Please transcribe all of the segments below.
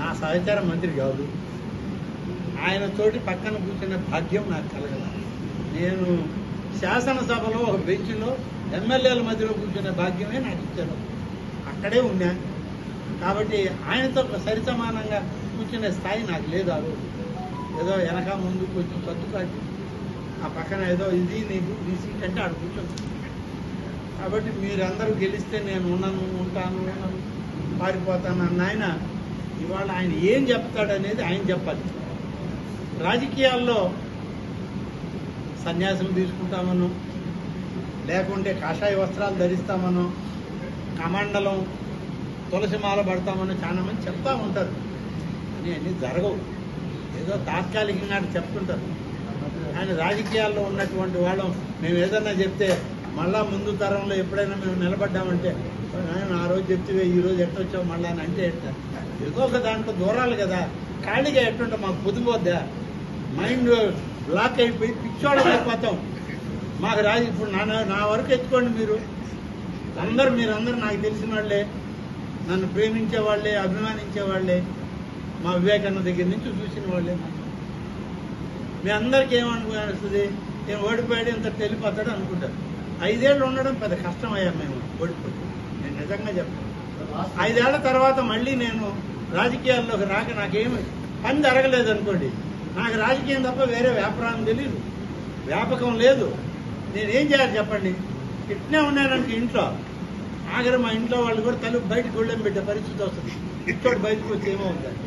నా సహచార మంత్రి కాదు, ఆయన తోటి పక్కన కూర్చునే భాగ్యం నాకు కలగల. నేను శాసనసభలో ఒక బెంచ్లో ఎమ్మెల్యేల మధ్యలో కూర్చునే భాగ్యమే నాకు ఇచ్చారు, అక్కడే ఉన్నా. కాబట్టి ఆయనతో సరిసమానంగా కూర్చునే స్థాయి నాకు లేదు. ఆ రోజు ఏదో వెనక ముందు కొంచెం సర్దుకాటి ఆ పక్కన ఏదో ఇది నీకు ఈ సీట్ అంటే ఆడ కూర్చొని. కాబట్టి మీరందరూ గెలిస్తే నేను ఉంటాను పారిపోతాను అన్న ఆయన ఇవాళ ఆయన ఏం చెప్తాడనేది ఆయన చెప్పాలి. రాజకీయాల్లో సన్యాసం తీసుకుంటామనో, లేకుంటే కాషాయ వస్త్రాలు ధరిస్తామనో, కమండలం తులసిమాల పడతామనో చాలా మంది చెప్తా ఉంటారు. అని అన్నీ జరగవు, ఏదో తాత్కాలికంగా చెప్తుంటారు. కానీ రాజకీయాల్లో ఉన్నటువంటి వాళ్ళం మేము ఏదన్నా చెప్తే మళ్ళా ముందు తరంలో ఎప్పుడైనా మేము నిలబడ్డామంటే ఆయన ఆ రోజు చెప్తే ఈరోజు ఎట్టొచ్చావు మళ్ళా అని అంటే ఎట్ట, ఏదో ఒక దాంట్లో దూరాలు కదా. ఖాళీగా ఎట్టుంటే మాకు పొద్దుపోద్దా, మైండ్ బ్లాక్ అయిపోయి పిచ్చోడం అయిపోతాం. మాకు ఇప్పుడు నా వరకు ఎత్తుకోండి, మీరందరూ నాకు తెలిసిన వాళ్ళే, నన్ను ప్రేమించే వాళ్ళే, అభిమానించే వాళ్ళే, మా వివేకానంద దగ్గర నుంచి చూసిన వాళ్ళే. మీ అందరికీ ఏమనిపిస్తుంది, ఏం ఓడిపోయాడు ఇంత వెళ్ళిపోతాడు అనుకుంటారు. 5 ఏళ్ళు ఉండడం పెద్ద కష్టమయ్యా మేము ఓడిపోయి. నేను నిజంగా చెప్తాను, 5 ఏళ్ల తర్వాత మళ్ళీ నేను రాజకీయాల్లోకి రాక నాకేమి పని జరగలేదు అనుకోండి, నాకు రాజకీయం తప్ప వేరే వ్యాపారం తెలియదు, వ్యాపకం లేదు. నేనేం చేయాలి చెప్పండి? ఇట్నే ఉన్నానంటే ఇంట్లో ఆఖరి మా ఇంట్లో వాళ్ళు కూడా తలుపు బయటకు గొళ్ళెం పెట్టే పరిస్థితి వస్తుంది. పిచ్చోడు బయటకు వచ్చి ఏమవుతుంది.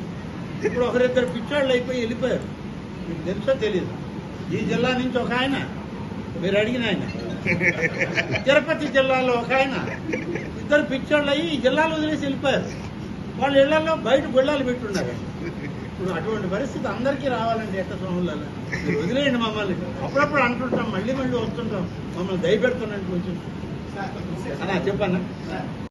ఇప్పుడు ఒకరిద్దరు పిచ్చోళ్ళు అయిపోయి వెళ్ళిపోయారు, మీకు తెలుసో తెలియదు. ఈ జిల్లా నుంచి ఒక ఆయన, మీరు అడిగిన ఆయన, తిరుపతి జిల్లాలో ఒక ఆయన, 2 పిచ్చోళ్ళు అయ్యి ఈ జిల్లాలో వదిలేసి వెళ్ళిపోయారు. వాళ్ళ ఇళ్లలో బయట గొళ్ళాలు పెట్టున్నారు. ఇప్పుడు అటువంటి పరిస్థితి అందరికీ రావాలండి. ఎట్ట సోములలో మీరు వదిలేయండి మమ్మల్ని. అప్పుడప్పుడు అంటుంటాం, మళ్ళీ వస్తుంటాం, మమ్మల్ని దయపెడుతున్నాను కొంచెం. అన్నా చెప్పన్నా.